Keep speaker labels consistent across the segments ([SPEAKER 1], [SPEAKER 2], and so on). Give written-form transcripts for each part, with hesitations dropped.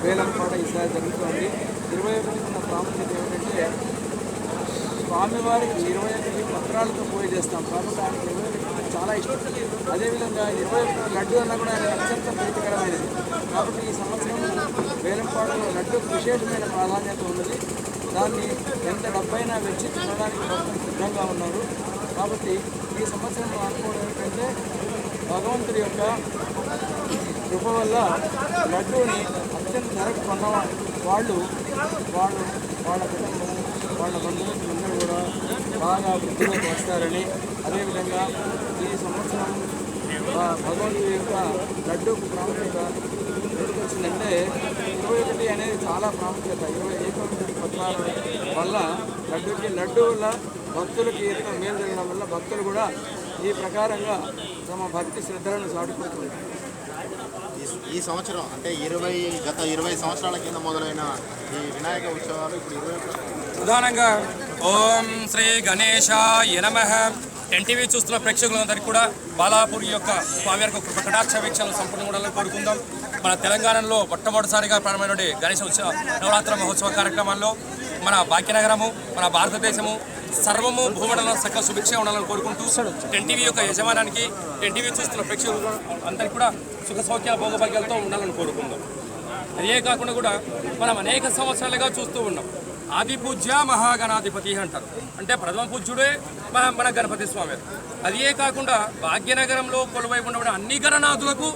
[SPEAKER 1] వేలంపాట ఈసారి జరుగుతోంది. 21 ఉన్న ప్రాముఖ్యత ఏమిటంటే స్వామివారికి 21 పత్రాలతో పూజ చేస్తాం కాబట్టి ఆయనకి 21 చాలా ఇష్టం. అదేవిధంగా 21 లడ్డు అన్న కూడా ఆయన అత్యంత ప్రీతికరమైనది కాబట్టి ఈ సంవత్సరం వేలంపాటలో లడ్డూకు విశేషమైన ప్రాధాన్యత ఉన్నది. దాన్ని ఎంత డబ్బైనా వెచ్చి తినడానికి భక్తులు సిద్ధంగా ఉన్నారు. కాబట్టి ఈ సంవత్సరం అనుకోవడం ఏంటంటే భగవంతుడి యొక్క కృప వల్ల లడ్డూని అత్యంత ధరకు కొన్న వాళ్ళు వాళ్ళ కుటుంబం వాళ్ళ బంధువులందరూ కూడా బాగా వృద్ధిలోకి వస్తారని, అదేవిధంగా ఈ సంవత్సరం భగవంతుడి యొక్క లడ్డూకు ప్రాముఖ్యత ఎందుకు వచ్చిందంటే 21 అనేది చాలా ప్రాముఖ్యత. 21 పత్రాల వల్ల లడ్డు వల్ల భక్తులకి ఎంతో మేలు జరగడం వల్ల భక్తులు కూడా ఈ ప్రకారంగా తమ భక్తి శ్రద్ధలను చాటుకుంటున్నారు.
[SPEAKER 2] ఈ సంవత్సరం అంటే గత 20 సంవత్సరాల కింద మొదలైన ఈ వినాయక ఉత్సవాలు ఇప్పుడు 20
[SPEAKER 3] ప్రధానంగా ఓం శ్రీ గణేశాయ నమః. ఎన్టీవీ చూస్తున్న ప్రేక్షకులందరికీ కూడా బాలాపూర్ యొక్క స్వామివారికి ఒక కటాక్ష వీక్షణలు సంపూర్ణ ఉండాలని కోరుకుందాం. మన తెలంగాణలో మొట్టమొదటిసారిగా ప్రారంభమైన గణేశ ఉత్సవ నవరాత్రి మహోత్సవ కార్యక్రమాల్లో మన భాగ్యనగరము, మన భారతదేశము సర్వము భూమండలం సకల సుభిక్ష ఉండాలని కోరుకుంటూ ఎన్టీవీ యొక్క యజమానానికి, ఎన్టీవీ చూస్తున్న ప్రేక్షకులు అందరికీ కూడా సుఖ సౌఖ్యాల భోగభాగ్యాలతో ఉండాలని కోరుకుందాం. అదే కాకుండా కూడా మనం అనేక సంవత్సరాలుగా చూస్తూ ఉన్నాం. ఆది పూజ్య మహాగణాధిపతి అంటారు, అంటే ప్రథమ పూజ్యుడే మన గణపతి స్వామి. అదే కాకుండా భాగ్యనగరంలో కొలువై ఉండబడిన అన్ని గణనాథులకు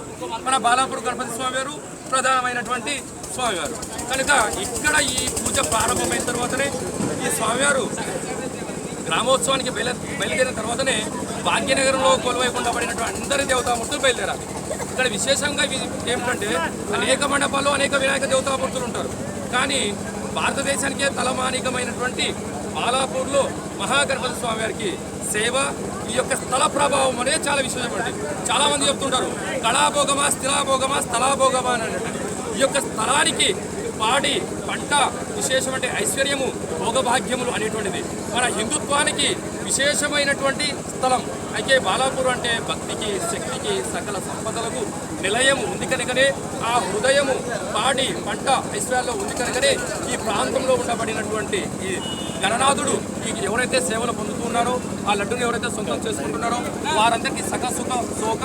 [SPEAKER 3] మన బాలాపూర్ గణపతి స్వామివారు ప్రధానమైనటువంటి స్వామివారు కనుక ఇక్కడ ఈ పూజ ప్రారంభమైన తర్వాతనే ఈ స్వామివారు గ్రామోత్సవానికి బయలుదేరిన తర్వాతనే భాగ్యనగరంలో కొలువై ఉండబడినటువంటి అందరి దేవతామూర్తులు బయలుదేరాలి. ఇక్కడ విశేషంగా ఏమిటంటే అనేక మండపాల్లో అనేక వినాయక దేవతామూర్తులు ఉంటారు. కానీ భారతదేశానికే తలమానికమైనటువంటి బాలాపూర్లో మహాగణపతి స్వామి వారికి సేవ, ఈ యొక్క స్థల ప్రభావం అనేది చాలా విశేషమండి. చాలామంది చెప్తుంటారు కళాభోగమా స్థిరాభోగమా స్థలాభోగమా అని అన్నట్టు. ఈ యొక్క స్థలానికి పాడి పంట విశేషమంటే ఐశ్వర్యము భోగభాగ్యములు అనేటువంటిది మన హిందుత్వానికి విశేషమైనటువంటి స్థలం. అయితే బాలాపూర్ అంటే భక్తికి, శక్తికి, సకల సంపదలకు నిలయము ఉంది కనుకనే ఆ హృదయము పాడి పంట ఐశ్వర్యాల్లో ఉంది కనుకనే ఈ ప్రాంతంలో ఉండబడినటువంటి ఈ గణనాథుడు ఎవరైతే సేవలు పొందుతున్నారో, ఆ లడ్డును ఎవరైతే సొంతం చేసుకుంటున్నారో వారందరికీ శోక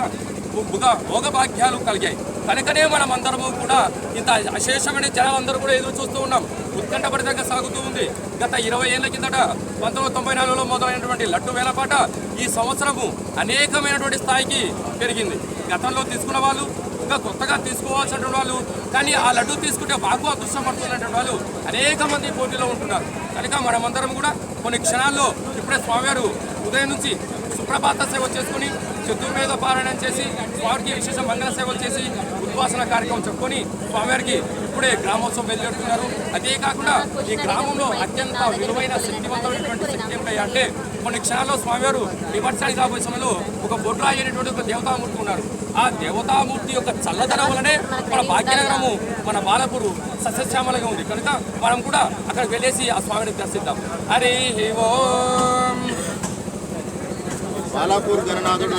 [SPEAKER 3] భోగభాగ్యాలు కలిగాయి. కనుకనే మనం అందరము కూడా ఇంత అశేషమైన జనాలందరూ కూడా ఎదురు చూస్తూ ఉన్నాం. ఉత్కంఠభరితంగా సాగుతూ ఉంది. గత 20 ఏళ్ల కిందట 1994లో మొదలైనటువంటి లడ్డు వేలపాట ఈ సంవత్సరము అనేకమైనటువంటి స్థాయికి పెరిగింది. గతంలో తీసుకున్న వాళ్ళు ఇంకా కొత్తగా తీసుకోవాల్సినటువంటి వాళ్ళు, కానీ ఆ లడ్డు తీసుకుంటే బాగా అదృష్టం పడుతున్నటువంటి వాళ్ళు అనేక మంది పోటీలో ఉంటున్నారు. కనుక మనమందరం కూడా కొన్ని క్షణాల్లో ఇప్పుడే స్వామివారు ఉదయం నుంచి సుప్రభాత సేవ చేసుకుని చతుర్వేద పారాయణం చేసి స్వామికి విశేష మంగళ సేవలు చేసి ఉద్వాసన కార్యక్రమం చెప్పుకొని స్వామివారికి ఇప్పుడే గ్రామోత్సవం బయలుదేరుతున్నారు. అదే కాకుండా ఈ గ్రామంలో అత్యంత విలువైన శక్తివంతమైనటువంటి శక్తి ఏమిటాయి అంటే కొన్ని క్షణాల్లో స్వామివారు నివర్చానికి రాబోయే సమయంలో ఒక బొడ్రాయి అనేటువంటి ఒక దేవతామూర్తి ఉన్నారు. ఆ దేవతామూర్తి యొక్క చల్లదనం వలనే మన భాగ్యనగరము, మన బాలాపూరు సస్యశ్యామలంగా ఉంది. కనుక మనం కూడా అక్కడికి వెళ్ళేసి ఆ స్వామిని దర్శిద్దాం. హరి ఓం.
[SPEAKER 2] బాలాపూర్ గణనాథుడు